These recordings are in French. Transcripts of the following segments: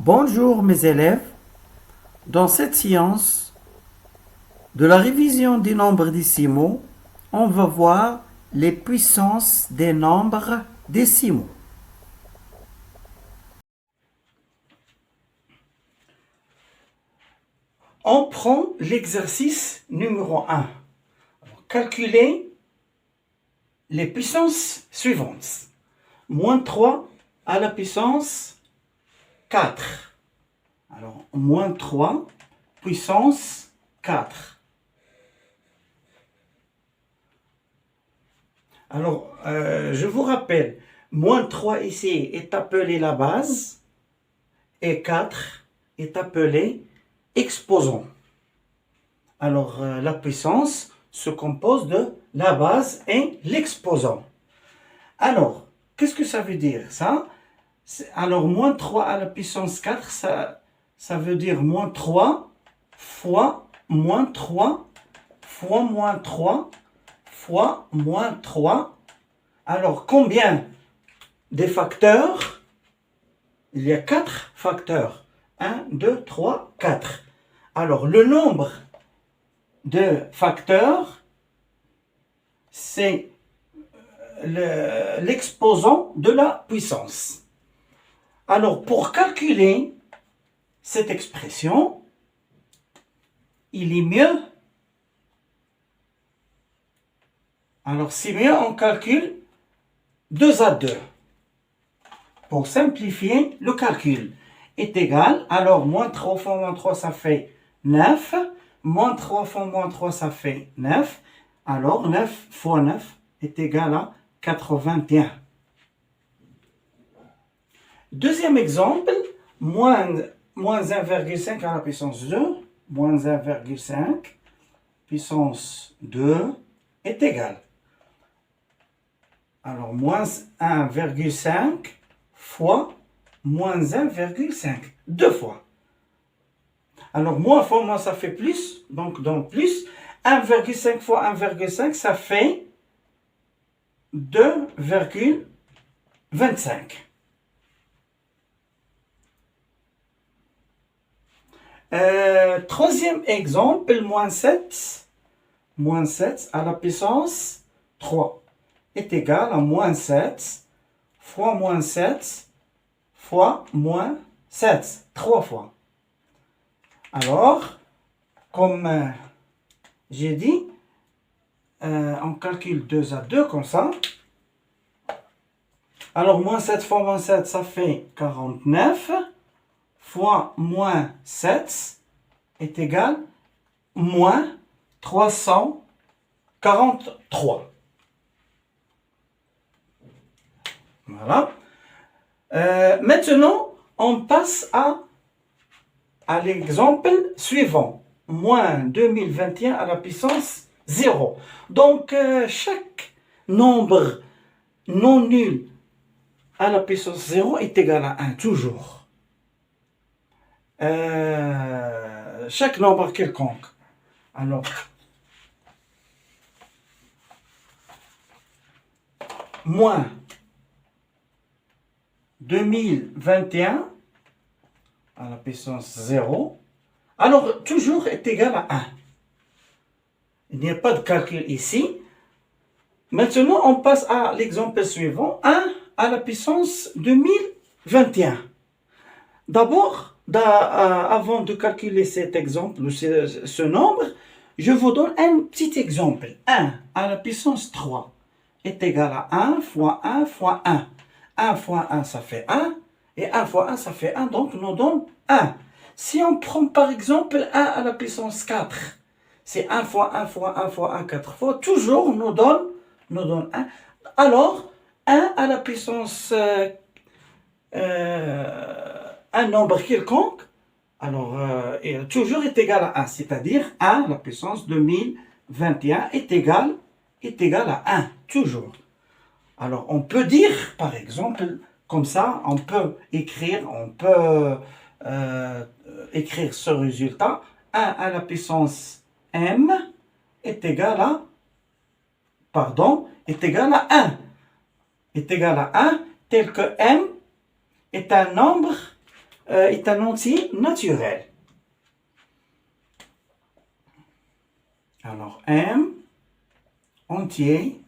Bonjour mes élèves, dans cette séance de la révision des nombres décimaux, on va voir les puissances des nombres décimaux. On prend l'exercice numéro 1. Calculer les puissances suivantes. Moins 3 à la puissance 4. Alors, moins 3 puissance 4. Alors, je vous rappelle, moins 3 ici est appelé la base et 4 est appelé exposant. Alors, la puissance se compose de la base et l'exposant. Alors, qu'est-ce que ça veut dire ça? Alors, moins 3 à la puissance 4, ça veut dire moins 3 fois moins 3 fois moins 3 fois moins 3. Alors, combien des facteurs? Il y a 4 facteurs. 1, 2, 3, 4. Alors, le nombre de facteurs, c'est l'exposant de la puissance. Alors, pour calculer cette expression, il est mieux. Alors, c'est mieux, on calcule 2 à 2. Pour simplifier, le calcul est égal. Alors, moins 3 fois moins 3, ça fait 9. Moins 3 fois moins 3, ça fait 9. Alors, 9 fois 9 est égal à 81. Deuxième exemple, moins 1,5 à la puissance 2, moins 1,5 puissance 2 est égal. Alors, moins 1,5 fois moins 1,5, deux fois. Alors, moins fois moins, ça fait plus, donc plus. 1,5 fois 1,5, ça fait 2,25. Troisième exemple, moins 7 à la puissance 3 est égal à moins 7 fois moins 7 fois moins 7, 3 fois. Alors, comme j'ai dit, on calcule 2 à 2 comme ça. Alors, moins 7 fois moins 7, ça fait 49. Fois moins 7 est égal à moins 343. Voilà. Maintenant, on passe à l'exemple suivant. Moins 2021 à la puissance 0. Donc, chaque nombre non nul à la puissance 0 est égal à 1, toujours. Chaque nombre quelconque. Alors, moins 2021 à la puissance 0, alors toujours est égal à 1. Il n'y a pas de calcul ici. Maintenant, on passe à l'exemple suivant, 1 à la puissance 2021. D'abord, avant de calculer cet exemple, ce nombre, je vous donne un petit exemple. 1 à la puissance 3 est égal à 1 fois 1 fois 1. 1 fois 1, ça fait 1. Et 1 fois 1, ça fait 1. Donc, nous donne 1. Si on prend par exemple 1 à la puissance 4, c'est 1 fois 1 fois 1 fois 1, 4 fois. Toujours, nous donne 1. Alors, 1 à la puissance un nombre quelconque, alors toujours est égal à 1, c'est-à-dire 1 à la puissance 2021 est égal à 1, toujours. Alors on peut dire, par exemple, comme ça, on peut écrire ce résultat, 1 à la puissance m est égal à 1, est égal à 1, tel que m est un nombre est un entier naturel. Alors, M, entier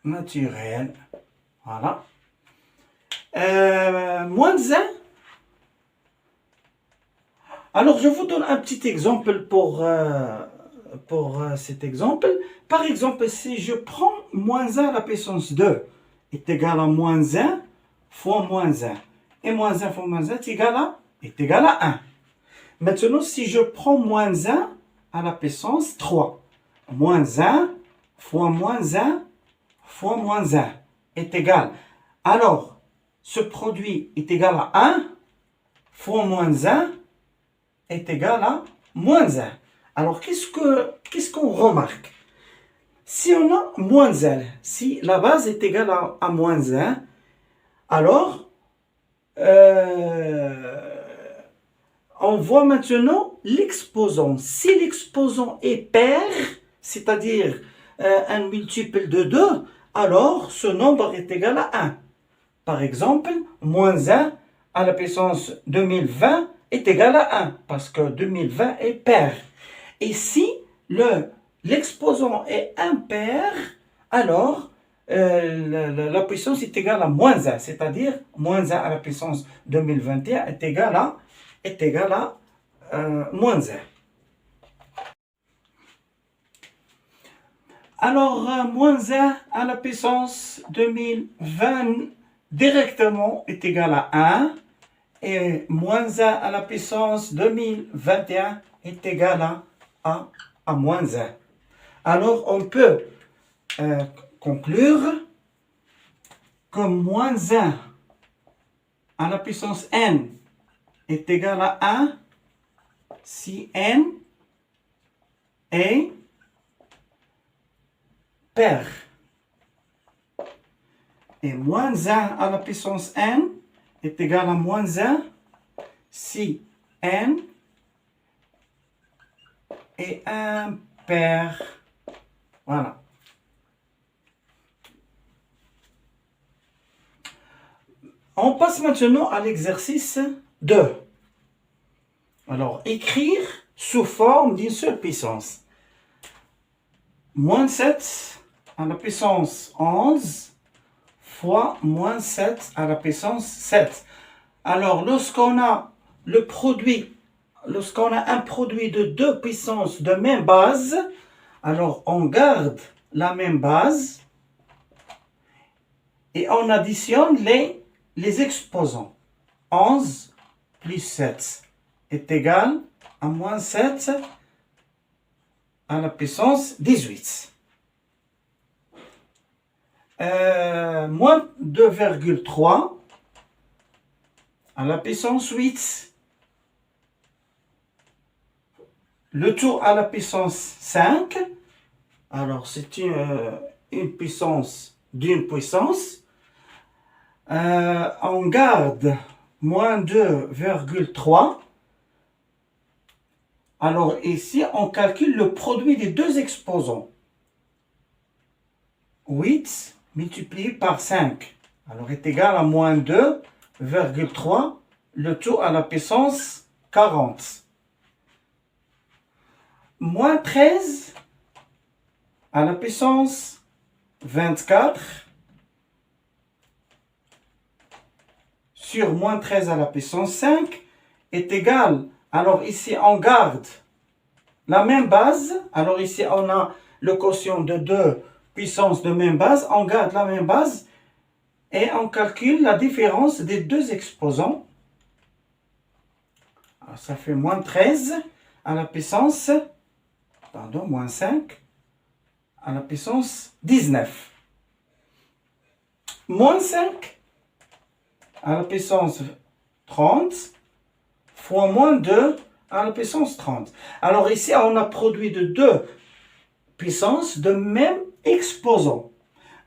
naturel. Voilà. Moins 1. Alors, je vous donne un petit exemple pour cet exemple. Par exemple, si je prends moins 1 à la puissance 2 est égal à moins 1 fois moins 1. Et moins 1 fois moins 1 est égal à 1. Maintenant, si je prends moins 1 à la puissance 3, moins 1 fois moins 1 fois moins 1 est égal. Alors, ce produit est égal à 1 fois moins 1 est égal à moins 1. Alors, qu'est-ce qu'on remarque? Si on a moins 1, si la base est égale à moins 1, alors, on voit maintenant l'exposant. Si l'exposant est pair, c'est-à-dire un multiple de 2, alors ce nombre est égal à 1. Par exemple, moins 1 à la puissance 2020 est égal à 1, parce que 2020 est pair. Et si l'exposant est impair, alors la puissance est égale à moins 1, c'est-à-dire moins 1 à la puissance 2021 est égal à moins 1. Alors, moins 1 à la puissance 2020 directement est égal à 1 et moins 1 à la puissance 2021 est égal à moins 1. Alors, on peut conclure que moins 1 à la puissance n est égal à 1 si n est pair. Et moins 1 à la puissance n est égal à moins 1 si n est impair. Voilà. On passe maintenant à l'exercice 2. Alors, écrire sous forme d'une seule puissance. Moins 7 à la puissance 11 fois moins 7 à la puissance 7. Alors, lorsqu'on a un produit de deux puissances de même base, alors on garde la même base et on additionne les exposants. 11 plus 7 est égal à moins 7 à la puissance 18. Moins 2,3 à la puissance 8. Le tout à la puissance 5. Alors, c'est une puissance d'une puissance. On garde moins 2,3. Alors, ici, on calcule le produit des deux exposants. 8 multiplié par 5. Alors, est égal à moins 2,3. Le tout à la puissance 40. Moins 13 à la puissance 24 sur moins 13 à la puissance 5 est égal. Alors ici, on garde la même base. Alors ici, on a le quotient de deux puissances de même base. On garde la même base et on calcule la différence des deux exposants. Alors, ça fait moins 13 à la puissance, moins 5 à la puissance 19. Moins 5 à la puissance 30 fois moins 2 à la puissance 30. Alors ici, on a produit de deux puissances de même exposant.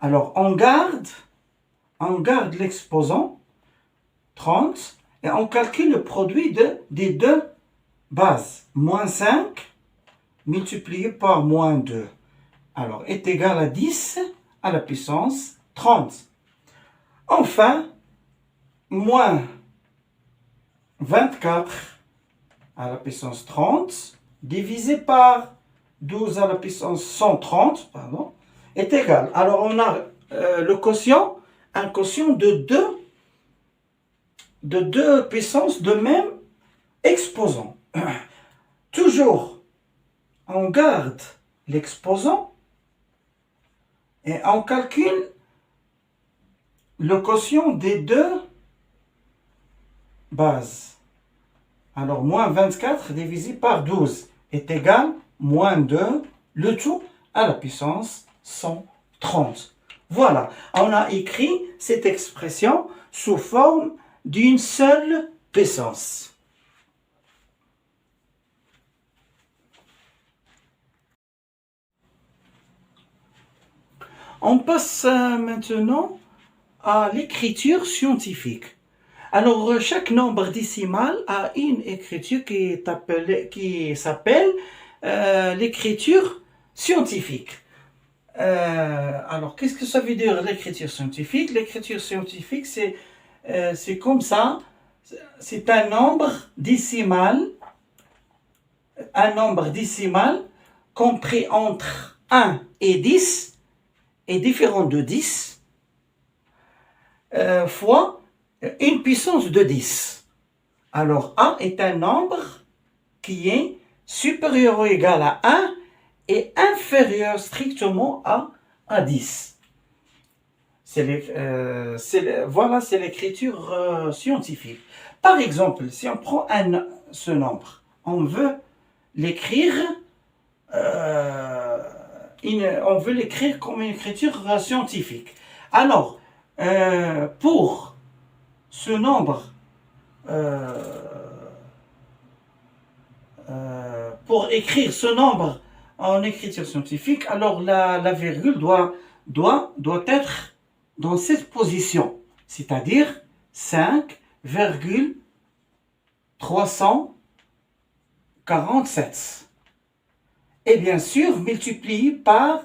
Alors on garde l'exposant 30 et on calcule le produit des deux bases. Moins 5 multiplié par moins 2. Alors est égal à 10 à la puissance 30. Enfin, moins 24 à la puissance 30 divisé par 12 à la puissance 130, pardon, est égal. Alors on a le quotient, un quotient de deux puissances de même exposant. Toujours, on garde l'exposant et on calcule le quotient des deux bases. Alors, moins 24 divisé par 12 est égal moins 2, le tout à la puissance 130. Voilà, on a écrit cette expression sous forme d'une seule puissance. On passe maintenant à l'écriture scientifique. Alors, chaque nombre décimal a une écriture qui s'appelle l'écriture scientifique. Alors, qu'est-ce que ça veut dire l'écriture scientifique? L'écriture scientifique, c'est comme ça. C'est un nombre décimal compris entre 1 et 10 est différent de 10 fois une puissance de 10. Alors, A est un nombre qui est supérieur ou égal à 1 et inférieur strictement à 10. Voilà, c'est l'écriture scientifique. Par exemple, si on prend ce nombre, on veut l'écrire comme une écriture scientifique. Alors, pour ce nombre, pour écrire ce nombre en écriture scientifique, alors la virgule doit être dans cette position, c'est-à-dire 5,347. Et bien sûr, multiplié par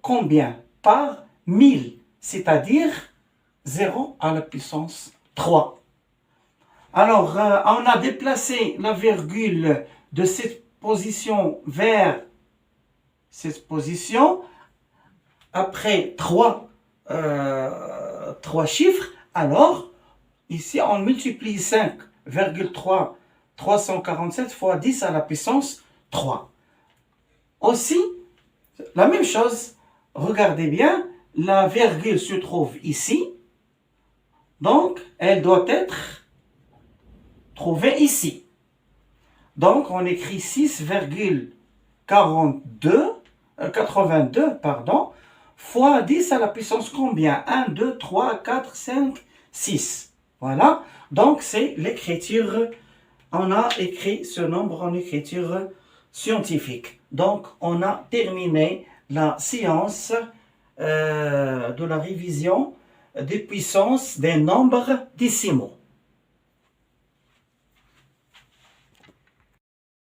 combien? Par 1000, c'est-à-dire 0 à la puissance 3. Alors, on a déplacé la virgule de cette position vers cette position après trois chiffres. Alors, ici, on multiplie 5,347 fois 10 à la puissance 3. Aussi, la même chose, regardez bien, la virgule se trouve ici, donc elle doit être trouvée ici. Donc on écrit 6,82 fois 10 à la puissance combien? 1, 2, 3, 4, 5, 6. Voilà, donc c'est l'écriture, on a écrit ce nombre en écriture scientifique. Donc, on a terminé la séance de la révision des puissances des nombres décimaux.